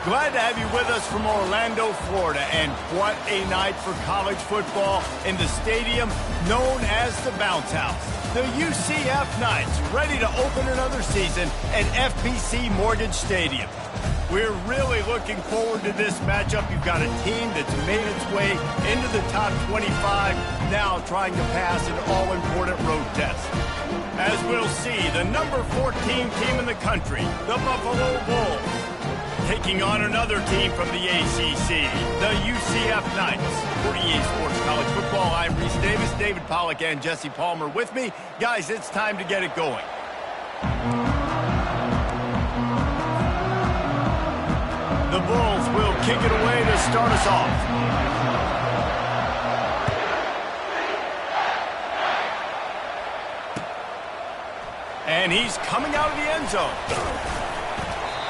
Glad to have you with us from Orlando, Florida. And what a night for college football in the stadium known as the Bounce House. The UCF Knights ready to open another season at FPC Mortgage Stadium. We're really looking forward to this matchup. You've got a team that's made its way into the top 25, now trying to pass an all-important road test. As we'll see, the number 14 team in the country, the Buffalo Bulls, taking on another team from the ACC, the UCF Knights. 48 Sports College Football, I'm Reese Davis, David Pollack, and Jesse Palmer with me. Guys, it's time to get it going. The Bulls will kick it away to start us off. And he's coming out of the end zone.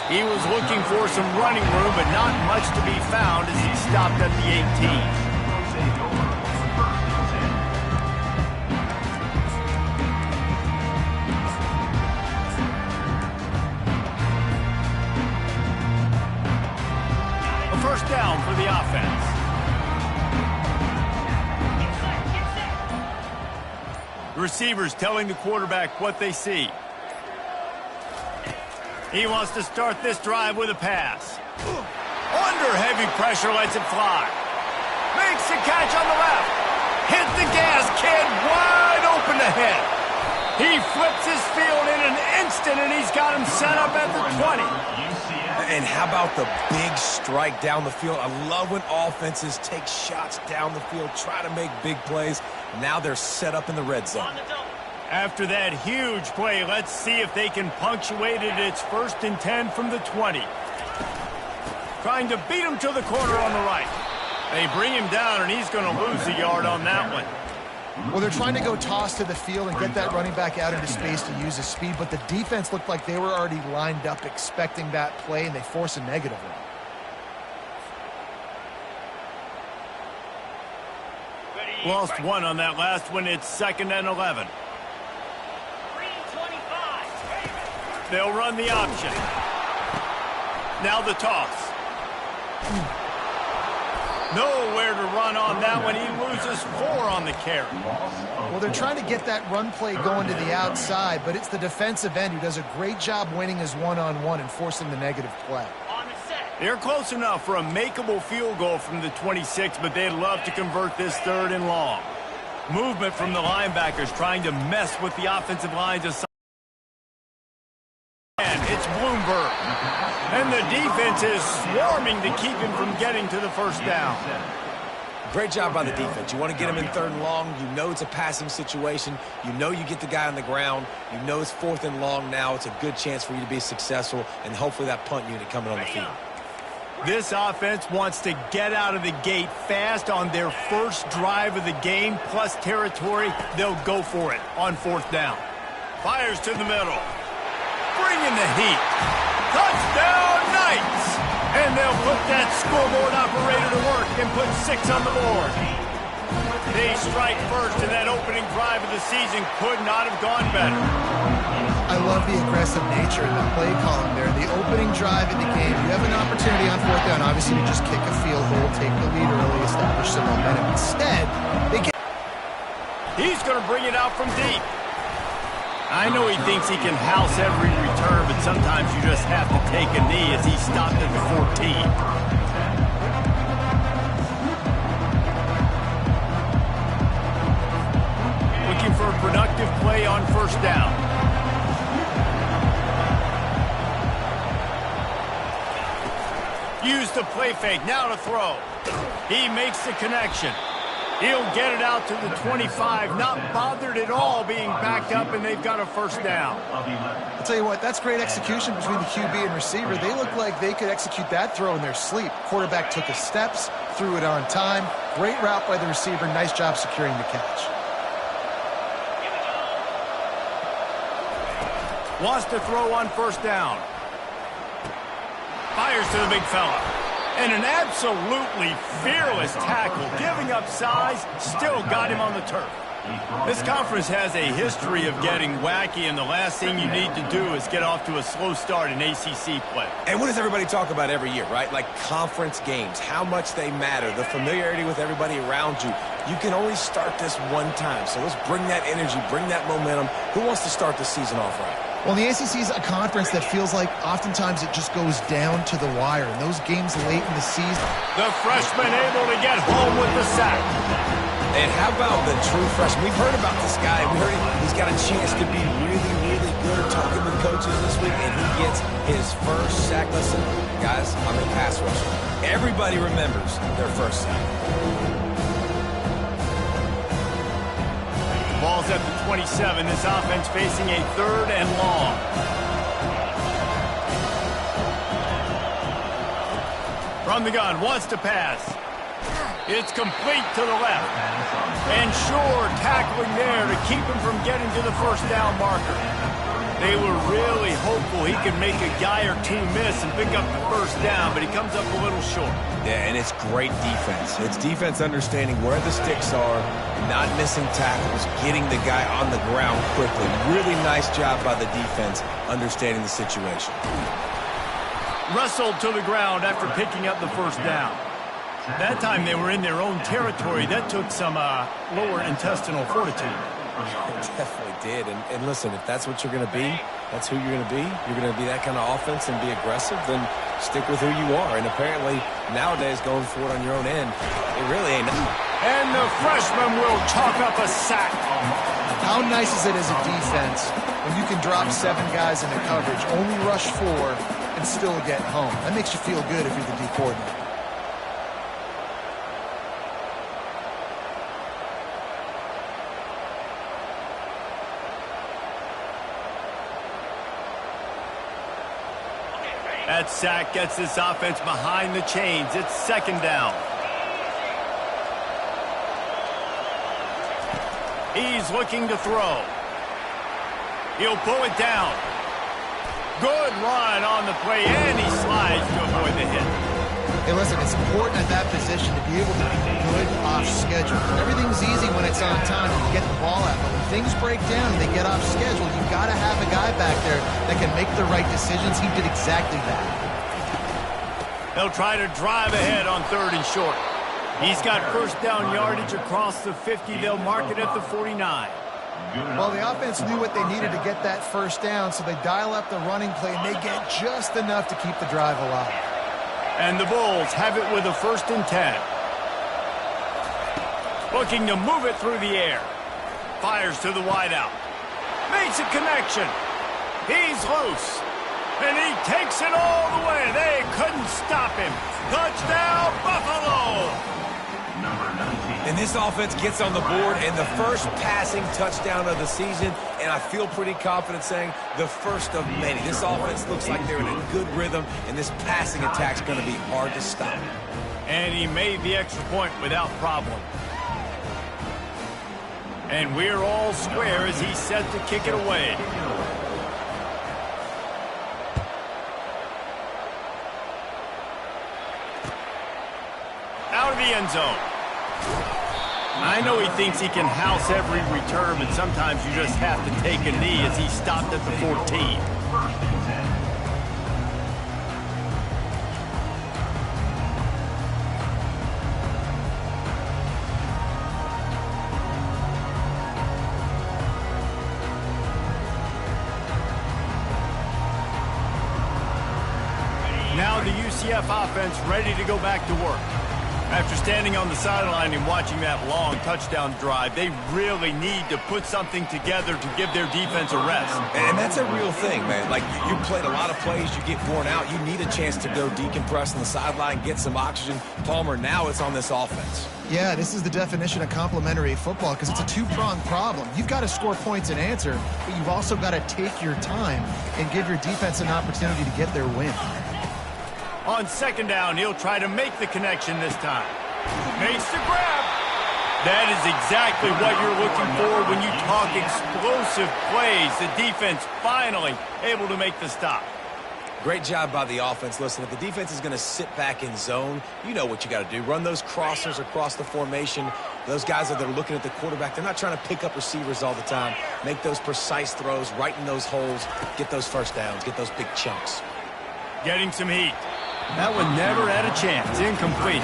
He was looking for some running room, but not much to be found as he stopped at the 18. A first down for the offense. The receivers telling the quarterback what they see. He wants to start this drive with a pass. Under heavy pressure, lets it fly. Makes the catch on the left. Hit the gas, kid, wide open ahead. He flips his field in an instant, and he's got him set up at the 20. And how about the big strike down the field? I love when offenses take shots down the field, try to make big plays. Now they're set up in the red zone. After that huge play, let's see if they can punctuate it. It's 1st and 10 from the 20. Trying to beat him to the corner on the right. They bring him down, and he's going to lose a yard on that one. Well, they're trying to go toss to the field and get that running back out into space to use his speed, but the defense looked like they were already lined up expecting that play, and they force a negative one. Lost one on that last one. It's 2nd and 11. They'll run the option. Now the toss. Nowhere to run on that one. He loses 4 on the carry. Well, they're trying to get that run play going to the outside, but it's the defensive end who does a great job winning his one-on-one and forcing the negative play. They're close enough for a makeable field goal from the 26, but they'd love to convert this 3rd and long. Movement from the linebackers trying to mess with the offensive lines of it's Bloomberg. And the defense is swarming to keep him from getting to the first down. Great job by the defense. You want to get him in 3rd and long. You know it's a passing situation. You know you get the guy on the ground. You know it's 4th and long now. It's a good chance for you to be successful, and hopefully that punt unit coming on the field. This offense wants to get out of the gate fast on their first drive of the game, plus territory. They'll go for it on 4th down. Fires to the middle. Bringing the heat. Touchdown, Knights! And they'll put that scoreboard operator to work and put 6 on the board. They strike first, and that opening drive of the season could not have gone better. I love the aggressive nature in the play calling there. The opening drive in the game, you have an opportunity on 4th down, obviously, to just kick a field goal, take the lead early, establish some momentum. Instead, they get... He's going to bring it out from deep. I know he thinks he can house every return, but sometimes you just have to take a knee as he stopped at the 14. Looking for a productive play on 1st down. Use the play fake, now to throw. He makes the connection. He'll get it out to the 25, not bothered at all being backed up, and they've got a 1st down. I'll tell you what, that's great execution between the QB and receiver. They look like they could execute that throw in their sleep. Quarterback took his steps, threw it on time. Great route by the receiver. Nice job securing the catch. Wants to throw on 1st down. Fires to the big fella. And an absolutely fearless tackle, giving up size, still got him on the turf. This conference has a history of getting wacky, and the last thing you need to do is get off to a slow start in ACC play. And what does everybody talk about every year, right? Like conference games, how much they matter, the familiarity with everybody around you. You can only start this one time, so let's bring that energy, bring that momentum. Who wants to start the season off right? Well, the ACC is a conference that feels like oftentimes it just goes down to the wire. And those games late in the season. The freshman able to get home with the sack. And how about the true freshman? We've heard about this guy. We heard he's got a chance to be really, really good talking with coaches this week, and he gets his first sack. Listen, guys, I'm a pass rusher. Everybody remembers their first sack. Ball's at the 27. This offense facing a 3rd and long. From the gun, wants to pass. It's complete to the left. And Shore tackling there to keep him from getting to the first down marker. They were really hopeful he could make a guy or two miss and pick up the first down, but he comes up a little short. Yeah, and it's great defense. It's defense understanding where the sticks are, not missing tackles, getting the guy on the ground quickly. Really nice job by the defense understanding the situation. Wrestled to the ground after picking up the first down. That time they were in their own territory. That took some lower intestinal fortitude. It definitely did. And listen, if that's what you're going to be, that's who you're going to be. You're going to be that kind of offense and be aggressive, then stick with who you are. And apparently, nowadays, going for it on your own end, it really ain't nothing. And the freshman will chalk up a sack. How nice is it as a defense when you can drop 7 guys into coverage, only rush 4, and still get home? That makes you feel good if you're the D coordinator. That sack gets this offense behind the chains. It's 2nd down. He's looking to throw. He'll pull it down. Good run on the play, and he slides to avoid the hit. Hey, listen, it's important at that position to be able to be good off schedule. Everything's easy when it's on time and you get the ball out. But when things break down and they get off schedule, you've got to have a guy back there that can make the right decisions. He did exactly that. They'll try to drive ahead on 3rd and short. He's got first down yardage across the 50. They'll mark it at the 49. Well, the offense knew what they needed to get that first down, so they dial up the running play, and they get just enough to keep the drive alive. And the Bulls have it with a 1st and 10. Looking to move it through the air. Fires to the wideout. Makes a connection. He's loose. And he takes it all the way. They couldn't stop him. Touchdown, Buffalo! And this offense gets on the board, and the first passing touchdown of the season, and I feel pretty confident saying the first of many. This offense looks like they're in a good rhythm, and this passing attack's going to be hard to stop. And he made the extra point without problem. And we're all square as he's set to kick it away. Out of the end zone. I know he thinks he can house every return, but sometimes you just have to take a knee as he stopped at the 14. Now the UCF offense ready to go back to work. After standing on the sideline and watching that long touchdown drive, they really need to put something together to give their defense a rest. And that's a real thing, man. Like, you played a lot of plays, you get worn out. You need a chance to go decompress on the sideline, get some oxygen. Palmer, now it's on this offense. Yeah, this is the definition of complementary football because it's a two-pronged problem. You've got to score points and answer, but you've also got to take your time and give your defense an opportunity to get their win. On 2nd down, he'll try to make the connection this time. Makes the grab. That is exactly what you're looking for when you talk explosive plays. The defense finally able to make the stop. Great job by the offense. Listen, if the defense is going to sit back in zone, you know what you got to do. Run those crossers across the formation. Those guys that are looking at the quarterback, they're not trying to pick up receivers all the time. Make those precise throws, right in those holes, get those first downs, get those big chunks. Getting some heat. That one never had a chance. Incomplete.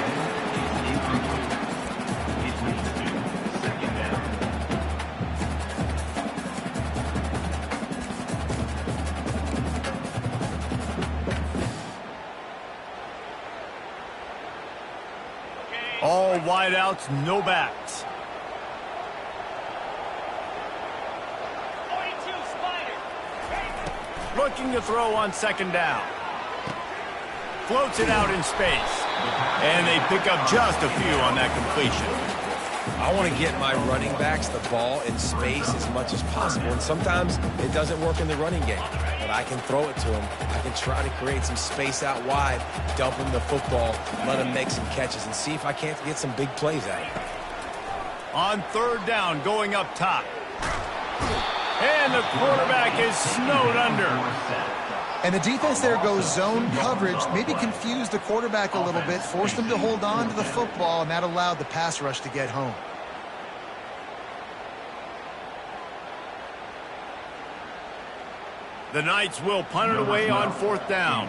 All wideouts, no backs. Looking to throw on second down. Floats it out in space. And they pick up just a few on that completion. I want to get my running backs the ball in space as much as possible. And sometimes it doesn't work in the running game. But I can throw it to them. I can try to create some space out wide, dump them the football, let them make some catches, and see if I can't get some big plays out of it. On third down, going up top. And the quarterback is snowed under. And the defense there goes zone coverage, maybe confused the quarterback a little bit, forced him to hold on to the football, and that allowed the pass rush to get home. The Knights will punt it away on fourth down.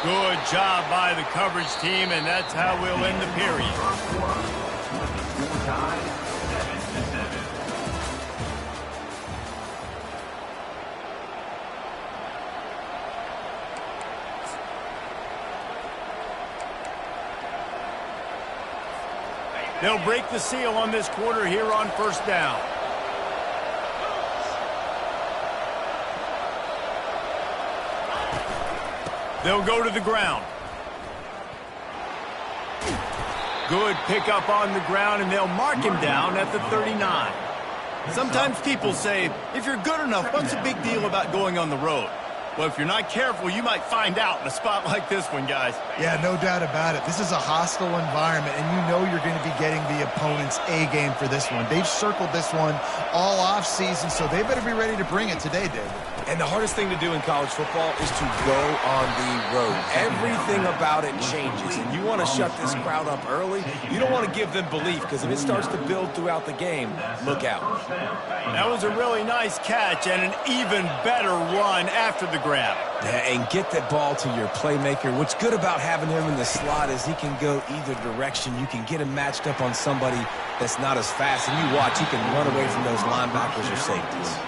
Good job by the coverage team, and that's how we'll end the period. They'll break the seal on this quarter here on first down. They'll go to the ground. Good pickup on the ground, and they'll mark him down at the 39. Sometimes people say, if you're good enough, what's the big deal about going on the road? Well, if you're not careful, you might find out in a spot like this one, guys. Yeah, no doubt about it. This is a hostile environment, and you know you're going to be getting the opponent's A game for this one. They've circled this one all offseason, so they better be ready to bring it today, David. And the hardest thing to do in college football is to go on the road. Everything about it changes, and you want to shut this crowd up early. You don't want to give them belief, because if it starts to build throughout the game, look out. That was a really nice catch and an even better run after the grab. Yeah, and get that ball to your playmaker. What's good about having him in the slot is he can go either direction. You can get him matched up on somebody that's not as fast, and you watch, he can run away from those linebackers or safeties.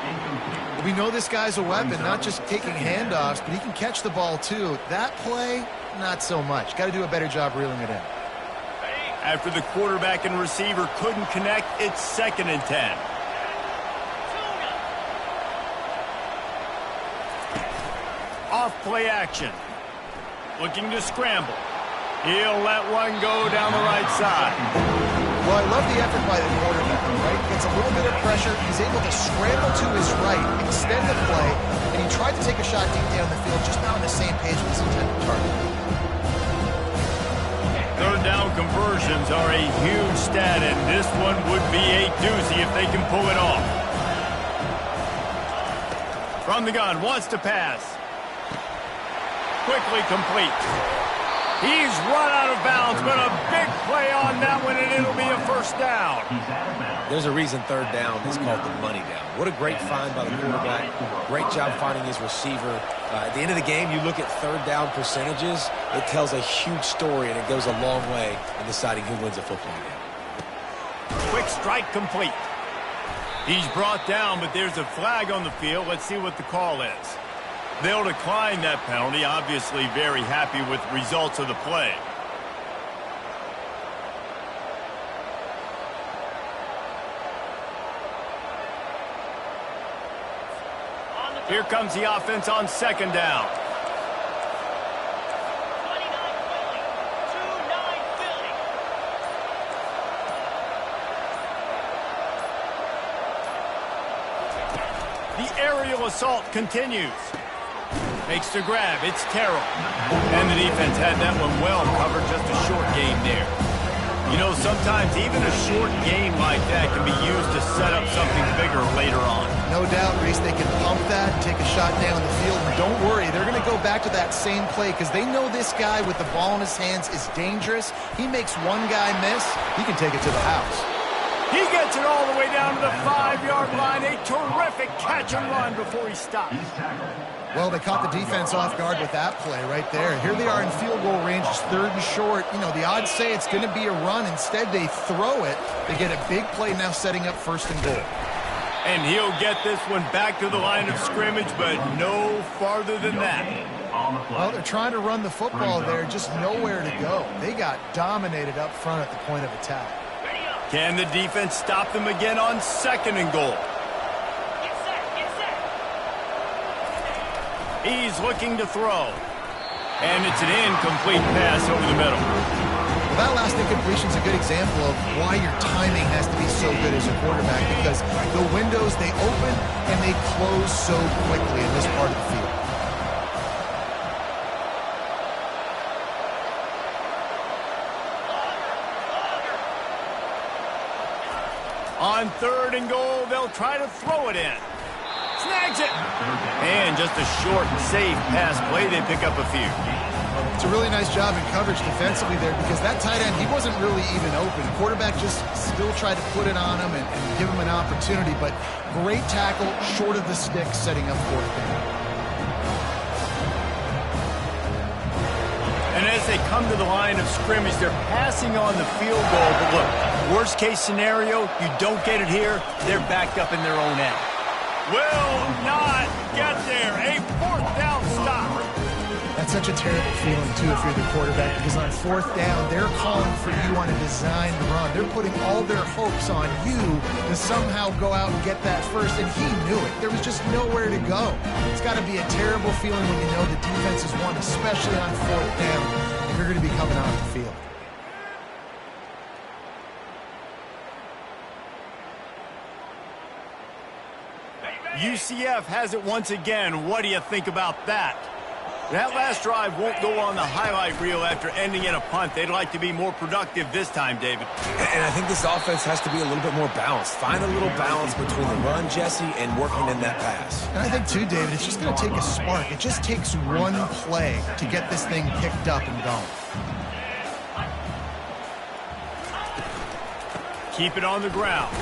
We know this guy's a weapon, not just kicking handoffs, but he can catch the ball too. That play, not so much. Got to do a better job reeling it in. After the quarterback and receiver couldn't connect, it's 2nd and 10. Off play action. Looking to scramble. He'll let one go down the right side. Well, I love the effort by the quarterback, right? Gets a little bit of pressure. He's able to scramble to his right, extend the play, and he tried to take a shot deep down the field, just not on the same page with his intended target. Third down conversions are a huge stat, and this one would be a doozy if they can pull it off. From the gun, wants to pass. Quickly complete. He's run out of bounds, but a big play on that one, and it'll be a first down. There's a reason third down is called the money down. What a great find by the quarterback. Great job finding his receiver. At the end of the game, you look at third down percentages. It tells a huge story, and it goes a long way in deciding who wins a football game. Quick strike complete. He's brought down, but there's a flag on the field. Let's see what the call is. They'll decline that penalty, obviously very happy with the results of the play. Here comes the offense on second down. The aerial assault continues. Makes the grab. It's Terrell. And the defense had that one well covered. Just a short game there. You know, sometimes even a short gain like that can be used to set up something bigger later on. No doubt, Reese, they can pump that and take a shot down the field. And don't worry, they're going to go back to that same play because they know this guy with the ball in his hands is dangerous. He makes one guy miss, he can take it to the house. He gets it all the way down to the 5-yard line. A terrific catch and run before he stops. Well, they caught the defense off guard with that play right there. Here they are in field goal range. It's 3rd and short. You know, the odds say it's going to be a run. Instead, they throw it. They get a big play now setting up 1st and goal. And he'll get this one back to the line of scrimmage, but no farther than that. Well, they're trying to run the football there, just nowhere to go. They got dominated up front at the point of attack. Can the defense stop them again on 2nd and goal? He's looking to throw. And it's an incomplete pass over the middle. Well, that last incompletion is a good example of why your timing has to be so good as a quarterback, because the windows, they open and they close so quickly in this part of the field. On 3rd and goal, they'll try to throw it in. Snags it. And just a short and safe pass play. They pick up a few. It's a really nice job in coverage defensively there because that tight end, he wasn't really even open. Quarterback just still tried to put it on him and give him an opportunity, but great tackle short of the stick setting up 4th down. And as they come to the line of scrimmage, they're passing on the field goal. But look, worst case scenario, you don't get it here, they're backed up in their own end. Will not get there. A 4th down stop. That's such a terrible feeling, too, if you're the quarterback, because on 4th down, they're calling for you on a designed run. They're putting all their hopes on you to somehow go out and get that first, and he knew it. There was just nowhere to go. It's got to be a terrible feeling when you know the defense has won, especially on 4th down, if you're going to be coming off the field. UCF has it once again. What do you think about that? That last drive won't go on the highlight reel after ending in a punt. They'd like to be more productive this time, David. And I think this offense has to be a little bit more balanced. Find a little balance between the run, Jesse, and working in that pass. And I think, too, David, it's just going to take a spark. It just takes one play to get this thing picked up and going. Keep it on the ground.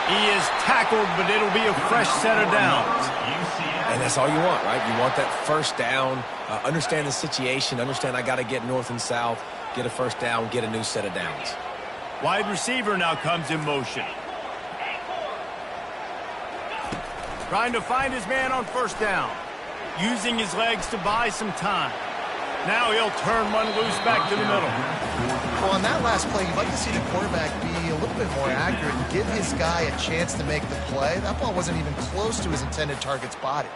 He is tackled, but it'll be a fresh set of downs. And that's all you want, right? You want that 1st down, understand the situation, understand I got to get north and south, get a 1st down, get a new set of downs. Wide receiver now comes in motion. Trying to find his man on 1st down. Using his legs to buy some time. Now he'll turn one loose back to the middle. Well, on that last play, you'd like to see the quarterback be a little bit more accurate and give his guy a chance to make the play. That ball wasn't even close to his intended target's body.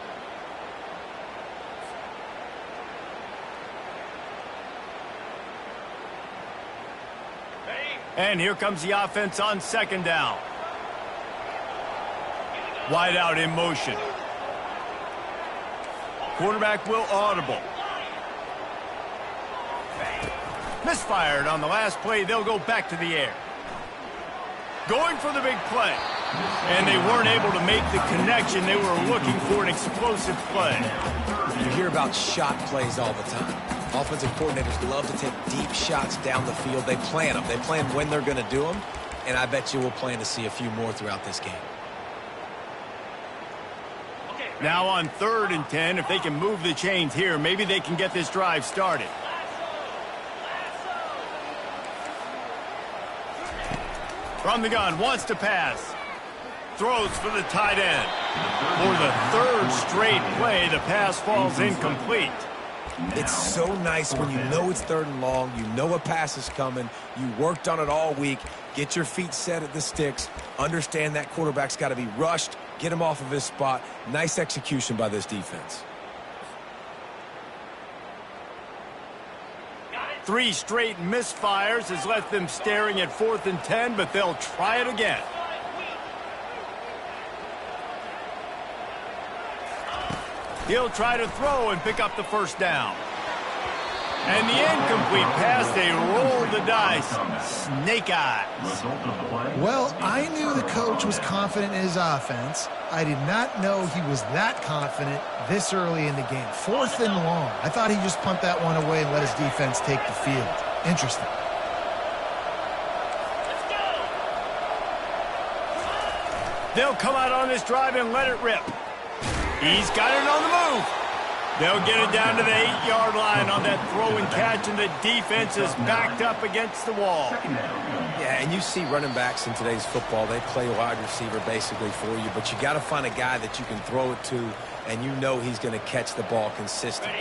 And here comes the offense on 2nd down. Wide out in motion. Quarterback will audible. Misfired on the last play. They'll go back to the air. Going for the big play. And they weren't able to make the connection. They were looking for an explosive play. You hear about shot plays all the time. Offensive coordinators love to take deep shots down the field. They plan them. They plan when they're going to do them. And I bet you we'll plan to see a few more throughout this game. Now on 3rd and 10, if they can move the chains here, maybe they can get this drive started. From the gun, wants to pass. Throws for the tight end. For the 3rd straight play, the pass falls incomplete. It's so nice when you know it's 3rd and long, you know a pass is coming, you worked on it all week, get your feet set at the sticks, understand that quarterback's got to be rushed, get him off of his spot. Nice execution by this defense. 3 straight misfires has left them staring at 4th and 10, but they'll try it again. He'll try to throw and pick up the 1st down. And the incomplete pass, they rolled the dice. Snake eyes. Well, I knew the coach was confident in his offense. I did not know he was that confident this early in the game. 4th and long. I thought he'd just punt that one away and let his defense take the field. Interesting. They'll come out on this drive and let it rip. He's got it on the move. They'll get it down to the 8-yard line on that throw and catch, and the defense is backed up against the wall. Yeah, and you see running backs in today's football, they play wide receiver basically for you, but you got to find a guy that you can throw it to, and you know he's going to catch the ball consistently.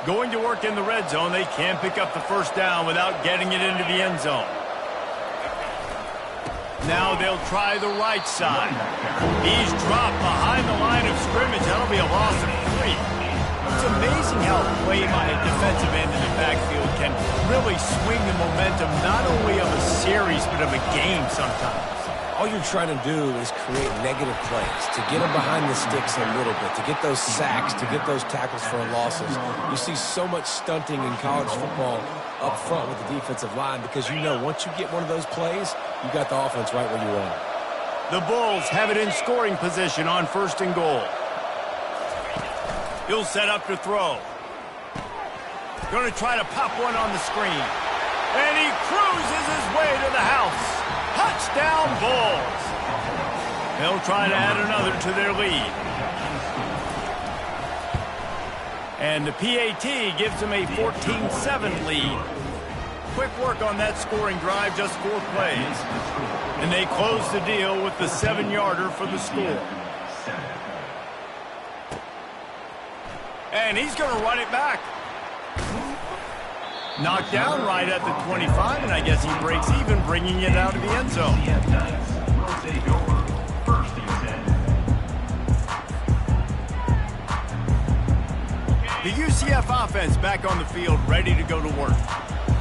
Going to work in the red zone, they can't pick up the first down without getting it into the end zone. Now they'll try the right side. He's dropped behind the line of scrimmage. That'll be a loss of 3. It's amazing how play by a defensive end in the backfield can really swing the momentum not only of a series but of a game sometimes. All you're trying to do is create negative plays, to get them behind the sticks a little bit, to get those sacks, to get those tackles for losses. You see so much stunting in college football up front with the defensive line because you know once you get one of those plays, you got the offense right where you want it. The Bulls have it in scoring position on 1st and goal. He'll set up to throw. Going to try to pop one on the screen. And he cruises his way to the house. Touchdown, Bulls. They'll try to add another to their lead. And the PAT gives them a 14-7 lead. Quick work on that scoring drive, just 4 plays. And they close the deal with the 7-yarder for the score. And he's going to run it back. Knocked down right at the 25, and I guess he breaks even, bringing it out of the end zone. The UCF offense back on the field, ready to go to work.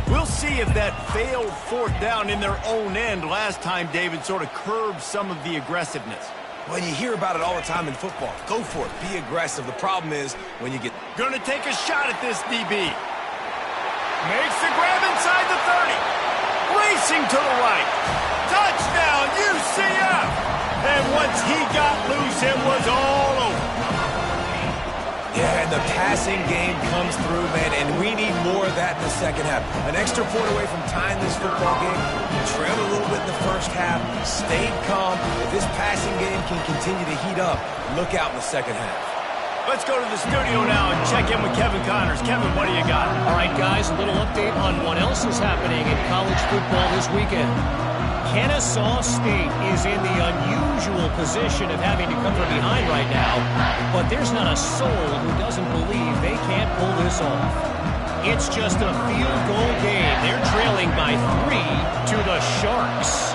We'll see if that failed 4th down in their own end last time, David, sort of curbed some of the aggressiveness. Well, you hear about it all the time in football. Go for it. Be aggressive. The problem is when you get... Going to take a shot at this DB. Makes the grab inside the 30. Racing to the right. Touchdown, UCF! And once he got loose, it was all over. Yeah, and the passing game comes through, man, and we need more of that in the second half. An extra point away from tying this football game. You trailed a little bit in the first half, stayed calm. If this passing game can continue to heat up, look out in the second half. Let's go to the studio now and check in with Kevin Connors. Kevin, what do you got? All right, guys, a little update on what else is happening in college football this weekend. Kennesaw State is in the unusual position of having to come from behind right now, but there's not a soul who doesn't believe they can't pull this off. It's just a field goal game. They're trailing by 3 to the Sharks.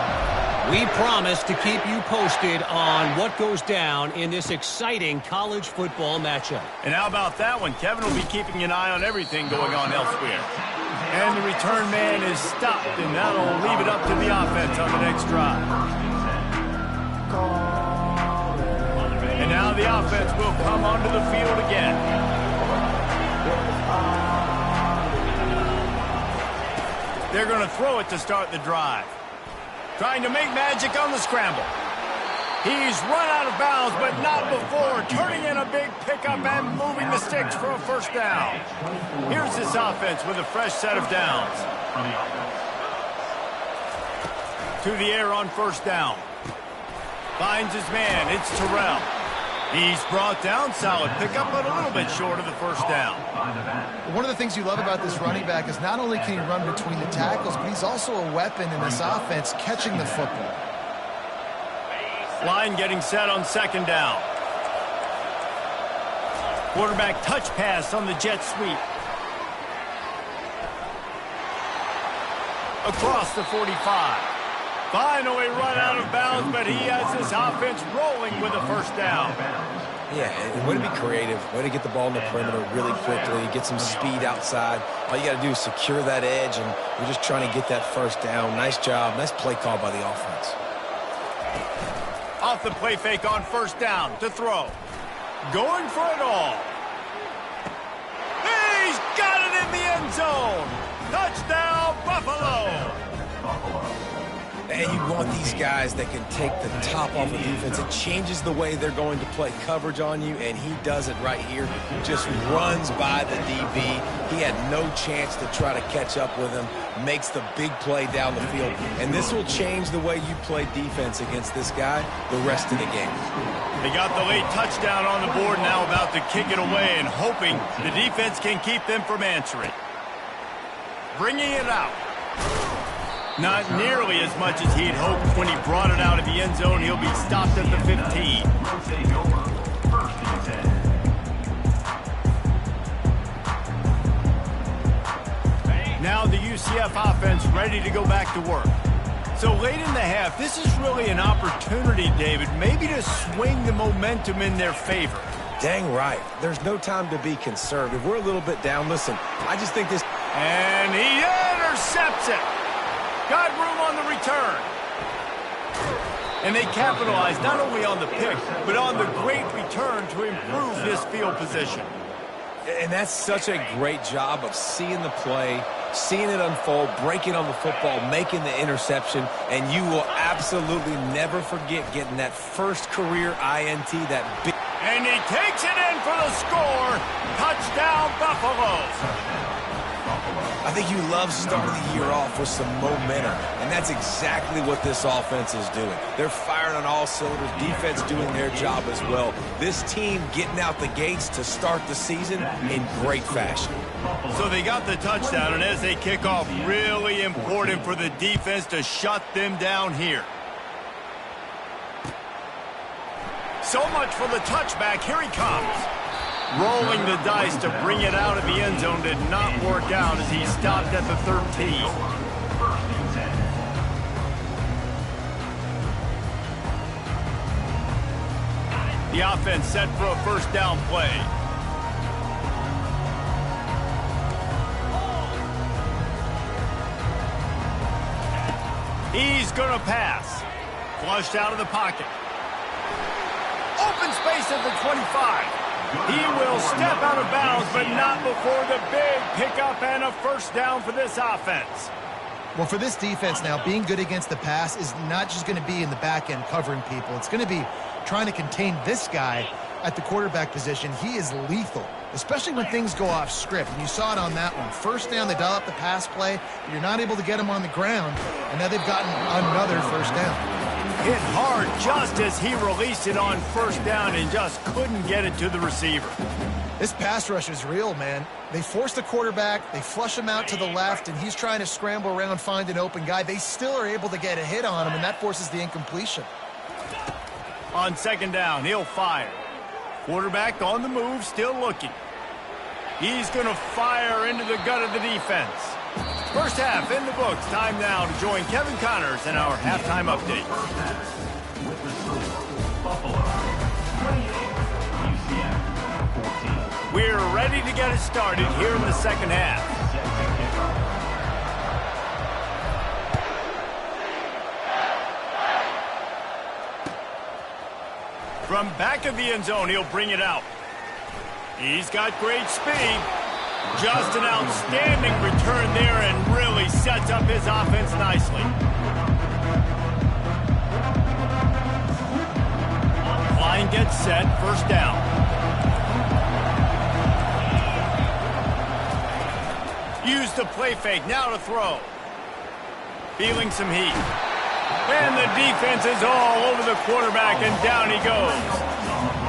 We promise to keep you posted on what goes down in this exciting college football matchup. And how about that one? Kevin will be keeping an eye on everything going on elsewhere. And the return man is stopped, and that'll leave it up to the offense on the next drive. And now the offense will come onto the field again. They're going to throw it to start the drive. Trying to make magic on the scramble. He's run out of bounds, but not before turning in a big pickup and moving the sticks for a first down. Here's this offense with a fresh set of downs. To the air on first down. Finds his man. It's Terrell. He's brought down, solid pickup, but a little bit short of the first down. One of the things you love about this running back is not only can he run between the tackles, but he's also a weapon in this offense catching the football. Line getting set on second down. Quarterback touch pass on the jet sweep. Across the 45. Finally run out of bounds, but he has this offense rolling with a first down. Yeah, and way to be creative, way to get the ball in the perimeter really quickly, get some speed outside. All you got to do is secure that edge, and you're just trying to get that first down. Nice job. Nice play call by the offense. Off the play fake on first down to throw. Going for it all. He's got it in the end zone. And you want these guys that can take the top off of defense. It changes the way they're going to play coverage on you, and he does it right here. Just runs by the DB. He had no chance to try to catch up with him. Makes the big play down the field. And this will change the way you play defense against this guy the rest of the game. They got the late touchdown on the board, now about to kick it away and hoping the defense can keep them from answering. Bringing it out. Not nearly as much as he'd hoped when he brought it out of the end zone. He'll be stopped at the 15. Now the UCF offense ready to go back to work. So late in the half, this is really an opportunity, David, maybe to swing the momentum in their favor. Dang right. There's no time to be conservative. We're a little bit down. Listen, I just think this... And he intercepts it. Got room on the return. And they capitalized not only on the pick, but on the great return to improve this field position. And that's such a great job of seeing the play, seeing it unfold, breaking on the football, making the interception, and you will absolutely never forget getting that first career INT, that big... And he takes it in for the score. Touchdown, Buffalo. I think you love starting the year off with some momentum, and that's exactly what this offense is doing. They're firing on all cylinders, defense doing their job as well. This team getting out the gates to start the season in great fashion. So they got the touchdown, and as they kick off, really important for the defense to shut them down here. So much for the touchback. Here he comes. Rolling the dice to bring it out of the end zone did not work out as he stopped at the 13. The offense set for a first down play. He's going to pass. Flushed out of the pocket. Open space at the 25. He will step out of bounds, but not before the big pickup and a first down for this offense. Well, for this defense now, being good against the pass is not just going to be in the back end covering people. It's going to be trying to contain this guy at the quarterback position. He is lethal, especially when things go off script. And you saw it on that one. First down, they dial up the pass play. You're not able to get him on the ground, and now they've gotten another first down. Hit hard just as he released it on first down and just couldn't get it to the receiver. This pass rush is real, man. They force the quarterback, they flush him out to the left, and he's trying to scramble around, find an open guy. They still are able to get a hit on him, and that forces the incompletion. On second down, he'll fire. Quarterback on the move, still looking. He's going to fire into the gut of the defense. First half in the books. Time now to join Kevin Connors in our halftime update. We're ready to get it started here in the second half. From back of the end zone, he'll bring it out. He's got great speed. Just an outstanding return there and really sets up his offense nicely. Line gets set, first down. Use the play fake, now to throw. Feeling some heat. And the defense is all over the quarterback, and down he goes.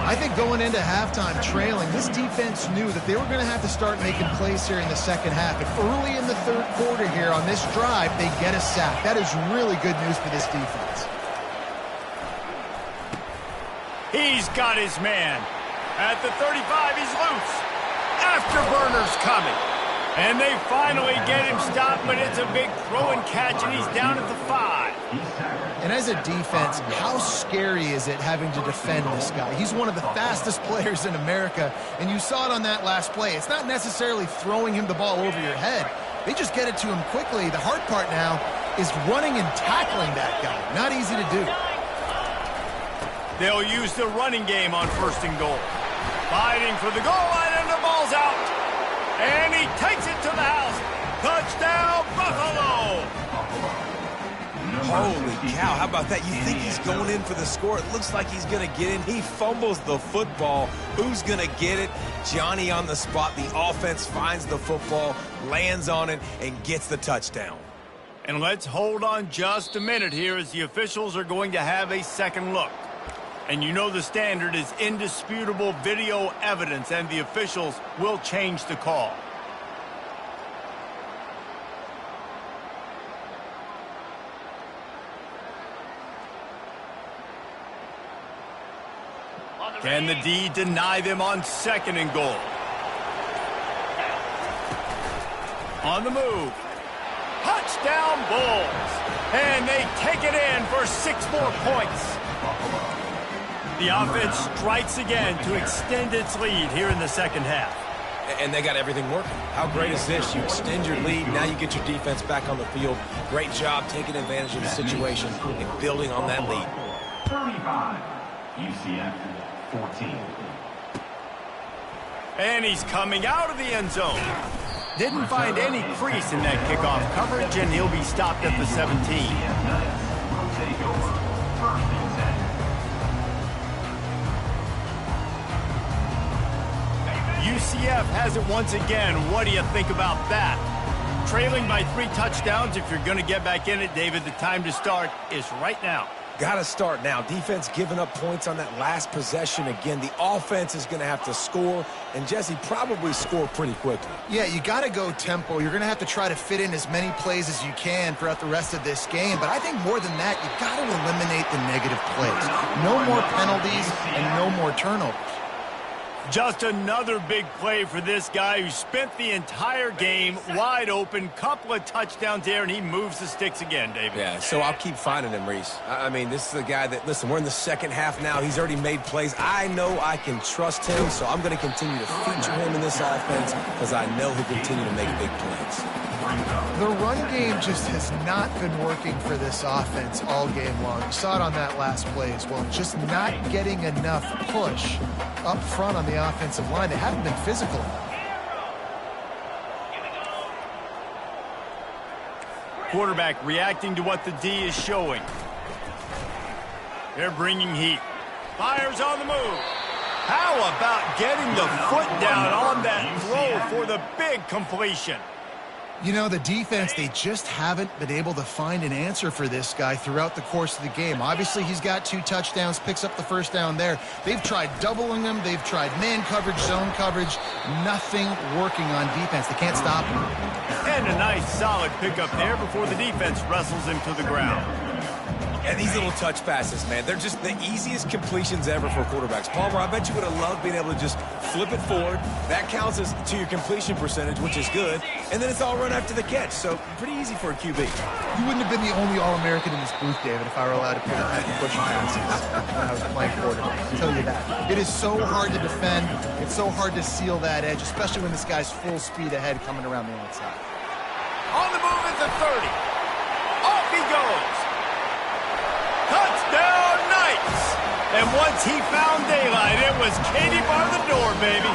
I think going into halftime trailing, this defense knew that they were going to have to start making plays here in the second half. And early in the third quarter here on this drive, they get a sack. That is really good news for this defense. He's got his man. At the 35, he's loose. Afterburner's coming. And they finally get him stopped, but it's a big throw and catch, and he's down at the 5. And as a defense, how scary is it having to defend this guy? He's one of the fastest players in America, and you saw it on that last play. It's not necessarily throwing him the ball over your head. They just get it to him quickly. The hard part now is running and tackling that guy. Not easy to do. They'll use the running game on first and goal. Fighting for the goal line, and the ball's out. And he takes it to the house. Touchdown, Buffalo! Holy cow, how about that? You think he's going in for the score. It looks like he's going to get in. He fumbles the football. Who's going to get it? Johnny on the spot. The offense finds the football, lands on it, and gets the touchdown. And let's hold on just a minute here as the officials are going to have a second look. And you know the standard is indisputable video evidence, and the officials will change the call. Can the D deny them on second and goal? On the move. Touchdown Bulls. And they take it in for 6 more points. The offense strikes again to extend its lead here in the second half. And they got everything working. How great is this? You extend your lead, now you get your defense back on the field. Great job taking advantage of the situation and building on that lead. 35, UCF 14. And he's coming out of the end zone. Didn't find any crease in that kickoff coverage, and he'll be stopped at the 17. Will take over 1st and 10. UCF has it once again. What do you think about that? Trailing by 3 touchdowns. If you're going to get back in it, David, the time to start is right now. Got to start now. Defense giving up points on that last possession. Again, the offense is going to have to score, and Jesse probably score pretty quickly. Yeah, you got to go tempo. You're going to have to try to fit in as many plays as you can throughout the rest of this game. But I think more than that, you got to eliminate the negative plays. No more penalties and no more turnovers. Just another big play for this guy who spent the entire game wide open. Couple of touchdowns there, and he moves the sticks again, David. Yeah, so I'll keep finding him, Reese. I mean, this is a guy that, listen, we're in the second half now. He's already made plays. I know I can trust him, so I'm going to continue to feature him in this offense because I know he'll continue to make big plays. The run game just has not been working for this offense all game long. You saw it on that last play as well. Just not getting enough push up front on the offensive line. They haven't been physical enough. Quarterback reacting to what the D is showing. They're bringing heat. Fires on the move. How about getting the foot down on that throw for the big completion? You know, the defense, they just haven't been able to find an answer for this guy throughout the course of the game. Obviously, he's got 2 touchdowns, picks up the first down there. They've tried doubling him. They've tried man coverage, zone coverage. Nothing working on defense. They can't stop him. And a nice, solid pickup there before the defense wrestles him to the ground. And these little touch passes, man, they're just the easiest completions ever for quarterbacks. Palmer, I bet you would have loved being able to just flip it forward. That counts as to your completion percentage, which is good. And then it's all run after the catch, so pretty easy for a QB. You wouldn't have been the only All-American in this booth, David, if I were allowed to pick up push passes when I was playing quarterback. I'll tell you that. It is so hard to defend. It's so hard to seal that edge, especially when this guy's full speed ahead coming around the outside. On the move at the 30. Off he goes. Touchdown Knights! And once he found daylight, it was Katie bar the door, baby.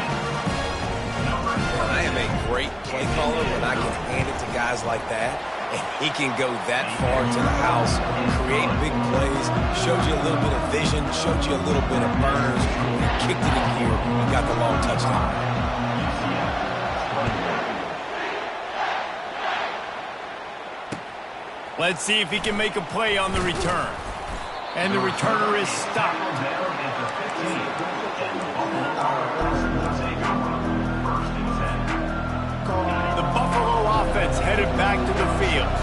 I am a great play caller when I can hand it to guys like that. And he can go that far to the house, create big plays, showed you a little bit of vision, showed you a little bit of burners, and he kicked it in here and got the long touchdown. Let's see if he can make a play on the return. And the returner is stopped. The Buffalo offense headed back to the field.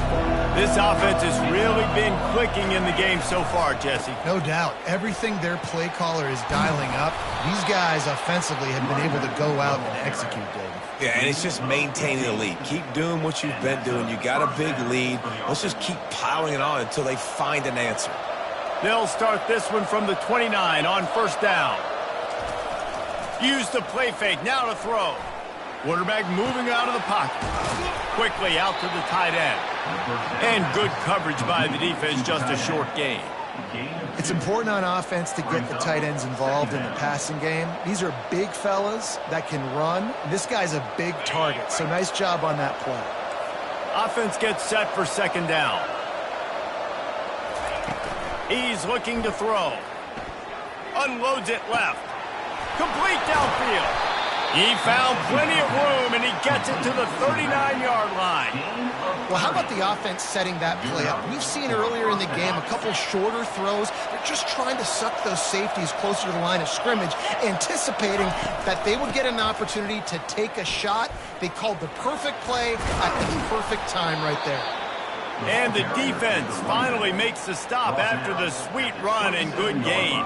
This offense has really been clicking in the game so far, Jesse. No doubt. Everything their play caller is dialing up, these guys offensively have been able to go out and execute, David. Yeah, and it's just maintaining the lead. Keep doing what you've been doing. You got a big lead. Let's just keep piling it on until they find an answer. They'll start this one from the 29 on first down. Use the play fake, now to throw. Quarterback moving out of the pocket. Quickly out to the tight end. And good coverage by the defense, just a short gain. It's important on offense to get the tight ends involved in the passing game. These are big fellas that can run. This guy's a big target, so nice job on that play. Offense gets set for second down. He's looking to throw. Unloads it left. Complete downfield. He found plenty of room, and he gets it to the 39-yard line. Well, how about the offense setting that play up? We've seen earlier in the game a couple shorter throws. They're just trying to suck those safeties closer to the line of scrimmage, anticipating that they would get an opportunity to take a shot. They called the perfect play at the perfect time right there. And the defense finally makes the stop after the sweet run and good gain.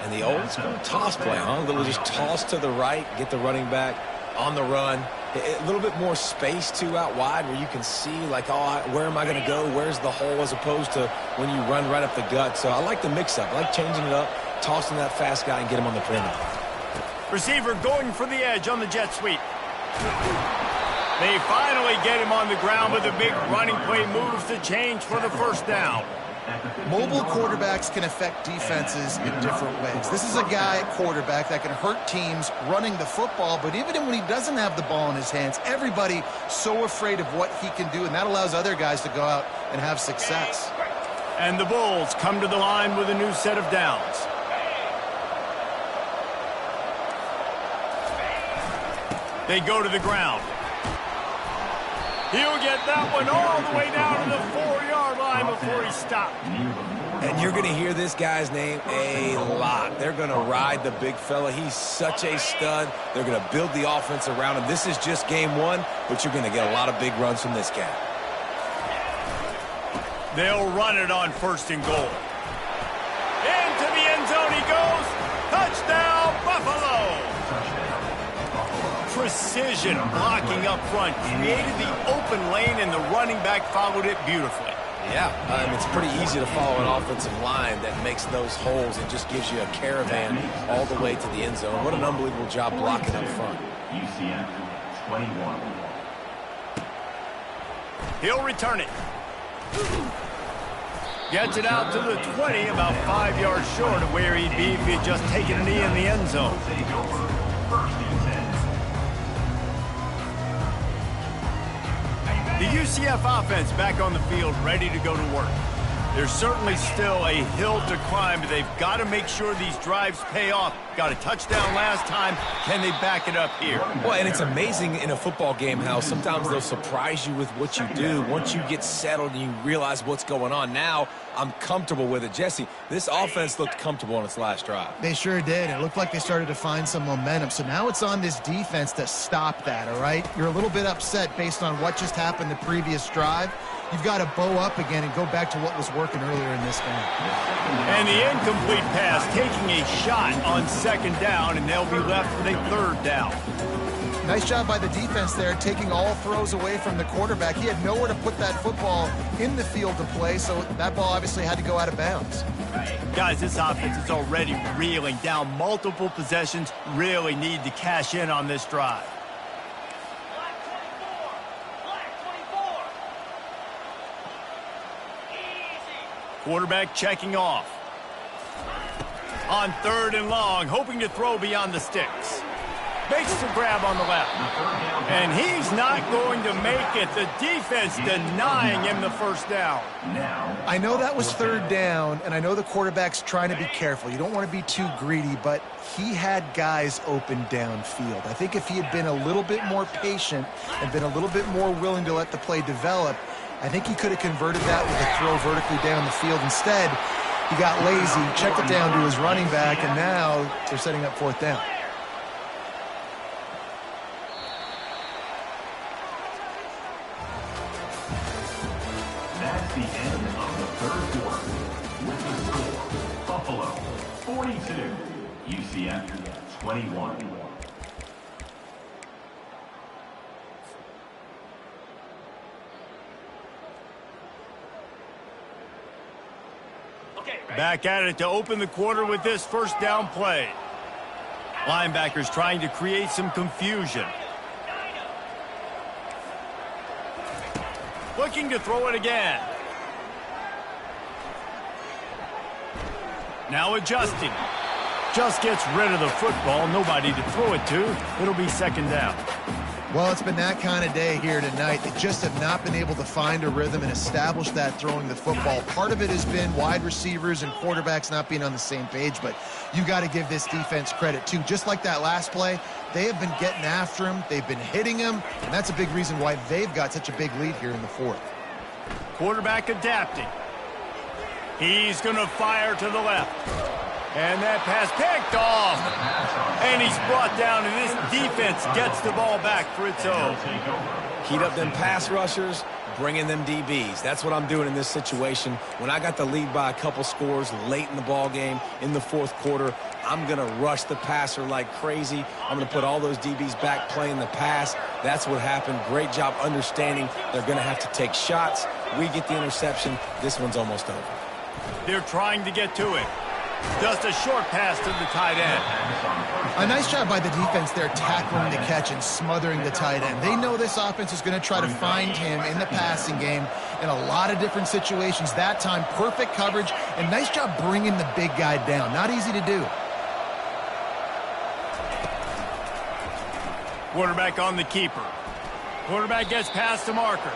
And the old school toss play, huh? A little just toss to the right, get the running back on the run. A little bit more space, too, out wide where you can see, like, oh, where am I going to go? Where's the hole, as opposed to when you run right up the gut. So I like the mix-up. I like changing it up, tossing that fast guy and get him on the perimeter. Receiver going for the edge on the jet sweep. They finally get him on the ground, but the big running play moves the change for the first down. Mobile quarterbacks can affect defenses in different ways. This is a guy at quarterback that can hurt teams running the football, but even when he doesn't have the ball in his hands, everybody so afraid of what he can do, and that allows other guys to go out and have success. And the Bulls come to the line with a new set of downs. They go to the ground. He'll get that one all the way down to the 4-yard line before he stopped. And you're going to hear this guy's name a lot. They're going to ride the big fella. He's such a stud. They're going to build the offense around him. This is just game one, but you're going to get a lot of big runs from this guy. They'll run it on 1st and goal. Into the end zone he goes. Touchdown, Buffalo. Precision blocking up front created the open lane, and the running back followed it beautifully. Yeah, it's pretty easy to follow an offensive line that makes those holes and just gives you a caravan all the way to the end zone. What an unbelievable job blocking up front. UCF 21. He'll return it. Gets it out to the 20, about 5 yards short of where he'd be if he had just taken a knee in the end zone. Take over. 1st and 10. The UCF offense back on the field, ready to go to work. There's certainly still a hill to climb, but they've got to make sure these drives pay off. Got a touchdown last time. Can they back it up here? Well, and it's amazing in a football game how sometimes they'll surprise you with what you do. Once you get settled and you realize what's going on, now I'm comfortable with it. Jesse, this offense looked comfortable on its last drive. They sure did. It looked like they started to find some momentum. So now it's on this defense to stop that, all right? You're a little bit upset based on what just happened the previous drive. You've got to bow up again and go back to what was working earlier in this game. And the incomplete pass taking a shot on 2nd down, and they'll be left with a 3rd down. Nice job by the defense there, taking all throws away from the quarterback. He had nowhere to put that football in the field to play, so that ball obviously had to go out of bounds. Guys, this offense is already reeling down multiple possessions. Really need to cash in on this drive. Quarterback checking off. On 3rd and long, hoping to throw beyond the sticks. Makes the grab on the left. And he's not going to make it. The defense denying him the 1st down. I know that was 3rd down, and I know the quarterback's trying to be careful. You don't want to be too greedy, but he had guys open downfield. I think if he had been a little bit more patient and been a little bit more willing to let the play develop, I think he could have converted that with a throw vertically down the field. Instead, he got lazy, checked it down to his running back, and now they're setting up 4th down. That's the end of the 3rd quarter. With the score, Buffalo 42, UCF 21. Back at it to open the quarter with this 1st down play. Linebackers trying to create some confusion. Looking to throw it again. Now adjusting. Just gets rid of the football. Nobody to throw it to. It'll be 2nd down. Well, it's been that kind of day here tonight. They just have not been able to find a rhythm and establish that throwing the football. Part of it has been wide receivers and quarterbacks not being on the same page, but you got to give this defense credit too. Just like that last play, they have been getting after him. They've been hitting him, and that's a big reason why they've got such a big lead here in the fourth. Quarterback adapting. He's going to fire to the left. And that pass picked off. And he's brought down, and this defense gets the ball back for its own. Heat up them pass rushers, bring in them DBs. That's what I'm doing in this situation. When I got the lead by a couple scores late in the ball game in the fourth quarter, I'm going to rush the passer like crazy. I'm going to put all those DBs back playing the pass. That's what happened. Great job understanding they're going to have to take shots. We get the interception. This one's almost over. They're trying to get to it. Just a short pass to the tight end. A nice job by the defense there tackling the catch and smothering the tight end. They know this offense is going to try to find him in the passing game in a lot of different situations. That time, perfect coverage, and nice job bringing the big guy down. Not easy to do. Quarterback on the keeper. Quarterback gets past the marker.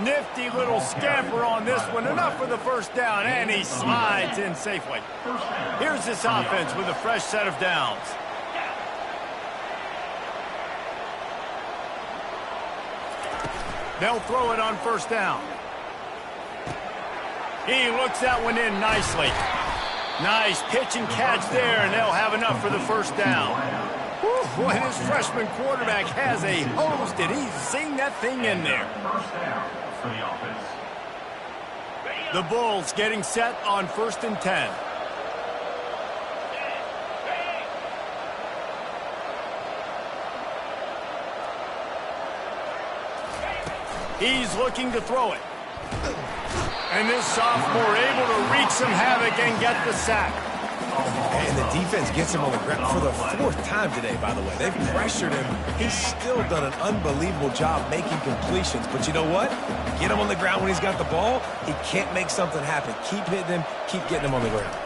Nifty little scamper on this one. Enough for the first down, and he slides in safely. Here's this offense with a fresh set of downs. They'll throw it on first down. He looks that one in nicely. Nice pitch and catch there, and they'll have enough for the first down. Whew, boy, this freshman quarterback has a hose, and he's seen that thing in there. For the offense. The Bulls getting set on 1st and 10. He's looking to throw it. And this sophomore able to wreak some havoc and get the sack. And the defense gets him on the ground for the fourth time today, by the way. They've pressured him. He's still done an unbelievable job making completions. But you know what? Get him on the ground when he's got the ball. He can't make something happen. Keep hitting him. Keep getting him on the ground.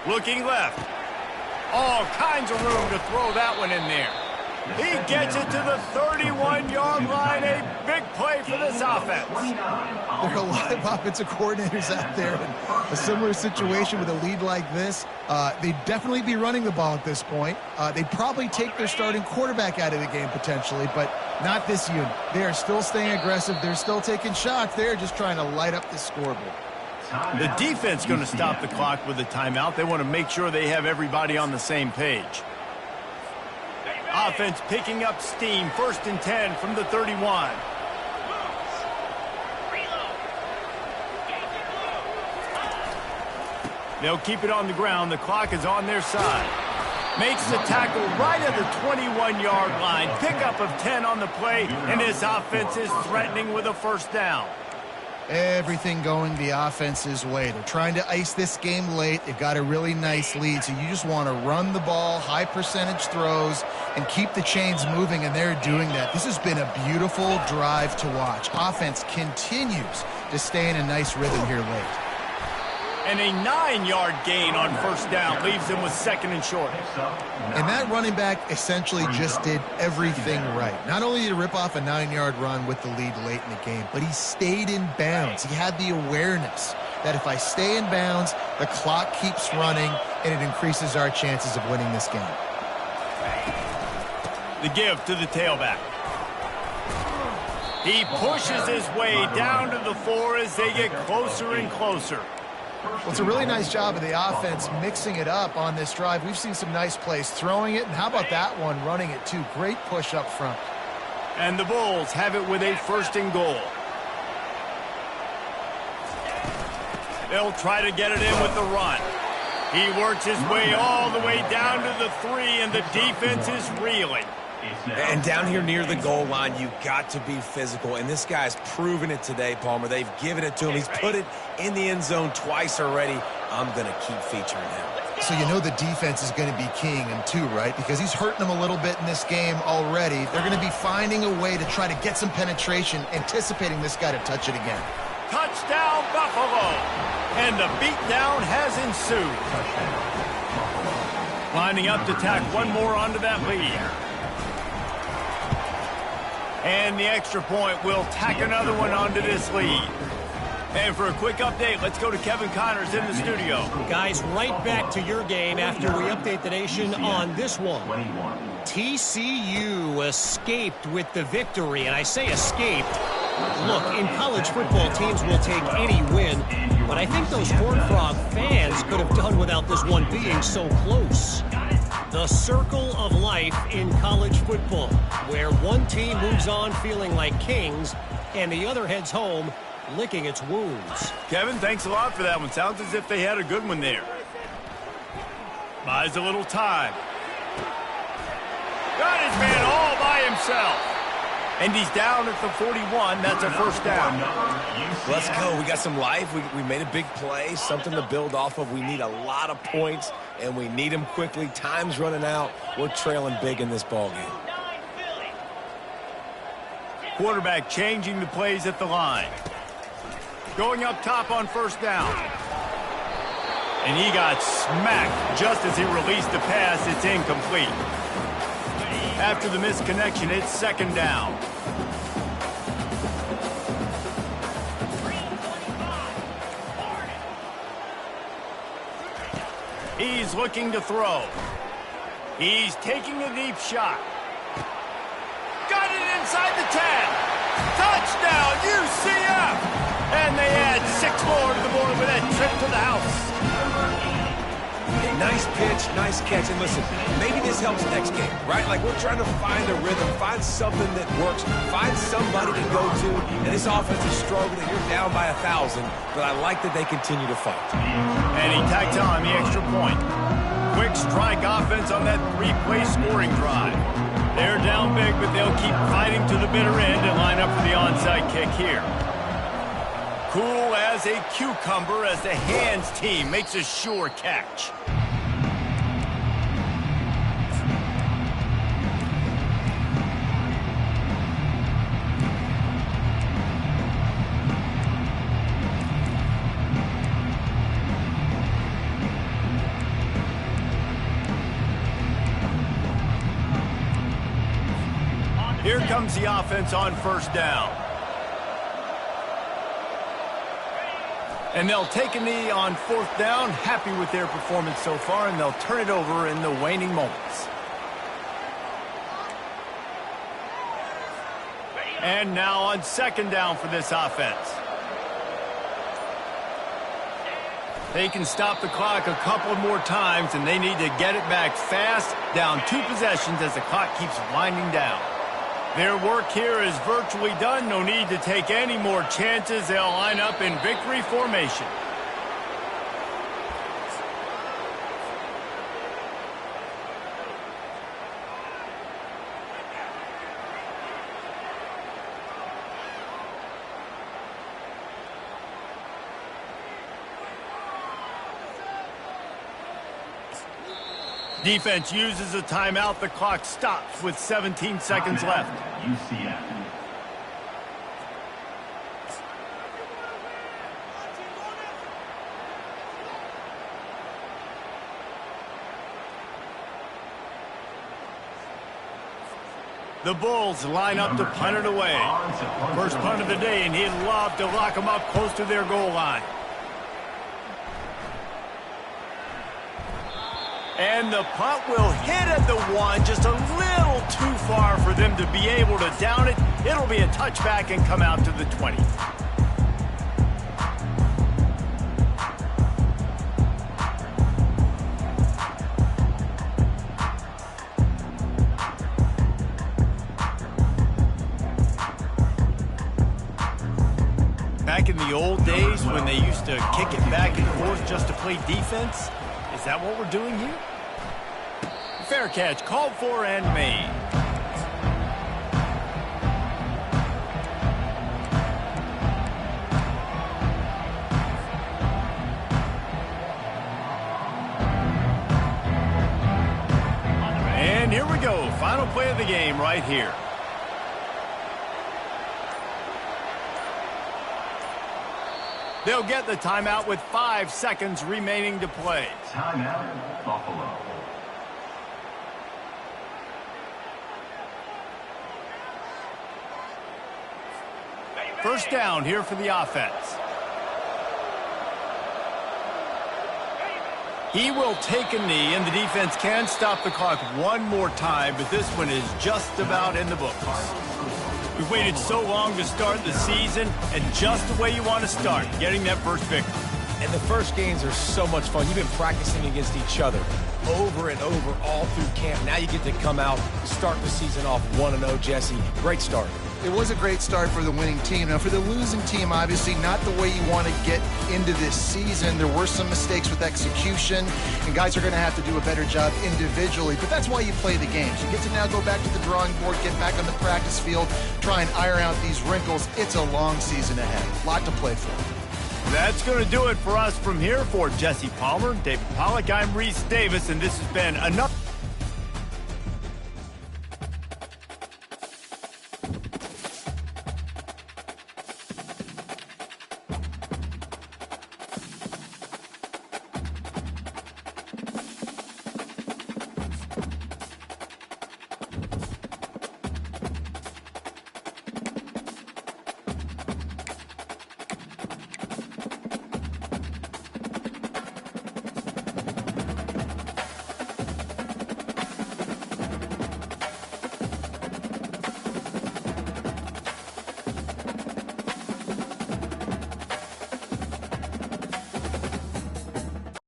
Looking left. All kinds of room to throw that one in there. He gets it to the 31-yard line. A big play for this offense. There are a lot of offensive coordinators out there in a similar situation with a lead like this. They'd definitely be running the ball at this point. They'd probably take their starting quarterback out of the game potentially, but not this unit. They are still staying aggressive. They're still taking shots. They're just trying to light up the scoreboard. The defense going to stop the clock with a timeout. They want to make sure they have everybody on the same page. Offense picking up steam. 1st and 10 from the 31. They'll keep it on the ground. The clock is on their side. Makes the tackle right at the 21-yard line. Pickup of 10 on the play, and this offense is threatening with a first down. Everything going the offense's way. They're trying to ice this game late. They've got a really nice lead, so you just want to run the ball, high percentage throws, and keep the chains moving, and they're doing that. This has been a beautiful drive to watch. Offense continues to stay in a nice rhythm here late. And a 9-yard gain on first down leaves them with 2nd and short. And that running back essentially just did everything right. Not only did he rip off a 9-yard run with the lead late in the game, but he stayed in bounds. He had the awareness that if I stay in bounds, the clock keeps running, and it increases our chances of winning this game. The give to the tailback. He pushes his way down to the 4 as they get closer and closer. Well, it's a really nice job of the offense mixing it up on this drive. We've seen some nice plays throwing it, and how about that one running it too? Great push up front. And the Bulls have it with a 1st and goal. They'll try to get it in with the run. He works his way all the way down to the 3, and the defense is reeling. And down here near the goal line, you got to be physical. And this guy's proven it today, Palmer. They've given it to him. He's put it in the end zone twice already. I'm going to keep featuring him. So you know the defense is going to be keying him too, right? Because he's hurting them a little bit in this game already. They're going to be finding a way to try to get some penetration, anticipating this guy to touch it again. Touchdown, Buffalo! And the beatdown has ensued. Lining up to tack one more onto that lead. And the extra point will tack another one onto this lead. And for a quick update, let's go to Kevin Connors in the studio. Guys, right back to your game after we update the nation on this one. TCU escaped with the victory, and I say escaped. Look, in college football, teams will take any win, but I think those Horned Frog fans could have done without this one being so close. The circle of life in college football, where one team moves on feeling like kings, and the other heads home licking its wounds. Kevin, thanks a lot for that one. Sounds as if they had a good one there. Buys a little time. Got his man all by himself. And he's down at the 41. That's a first down. Let's go. We got some life. We made a big play, something to build off of. We need a lot of points, and we need them quickly. Time's running out. We're trailing big in this ballgame. Quarterback changing the plays at the line. Going up top on first down. And he got smacked just as he released the pass. It's incomplete. After the misconnection, it's second down. He's looking to throw. He's taking a deep shot. Got it inside the 10. Touchdown, UCF! And they add 6 more to the board with that trip to the house. Nice pitch, nice catch. And listen, maybe this helps next game, right? Like, we're trying to find a rhythm, find something that works, find somebody to go to. And this offense is struggling. You're down by 1,000, but I like that they continue to fight. And he tacks on the extra point. Quick strike offense on that 3-play scoring drive. They're down big, but they'll keep fighting to the bitter end and line up for the onside kick here. Cool as a cucumber as the hands team makes a sure catch. Here comes the offense on first down. And they'll take a knee on fourth down, happy with their performance so far, and they'll turn it over in the waning moments. And now on second down for this offense. They can stop the clock a couple more times, and they need to get it back fast, down 2 possessions as the clock keeps winding down. Their work here is virtually done. No need to take any more chances. They'll line up in victory formation. Defense uses a timeout. The clock stops with 17 seconds left. UCF. The Bulls line up to punt it away. First punt of the day, and he'd love to lock them up close to their goal line. And the punt will hit at the 1, just a little too far for them to be able to down it. It'll be a touchback and come out to the 20. Back in the old days when they used to kick it back and forth just to play defense, is that what we're doing here? Fair catch, called for and made. And here we go, final play of the game right here. They'll get the timeout with 5 seconds remaining to play. Timeout, Buffalo. First down here for the offense. He will take a knee, and the defense can stop the clock one more time, but this one is just about in the books. We've waited so long to start the season, and just the way you want to start, getting that first victory. And the first games are so much fun. You've been practicing against each other over and over all through camp. Now you get to come out, start the season off 1-0, Jesse. Great start. It was a great start for the winning team. Now, for the losing team, obviously not the way you want to get into this season. There were some mistakes with execution, and guys are going to have to do a better job individually. But that's why you play the games. You get to now go back to the drawing board, get back on the practice field, try and iron out these wrinkles. It's a long season ahead. A lot to play for. That's going to do it for us from here. For Jesse Palmer, David Pollack, I'm Reese Davis, and this has been another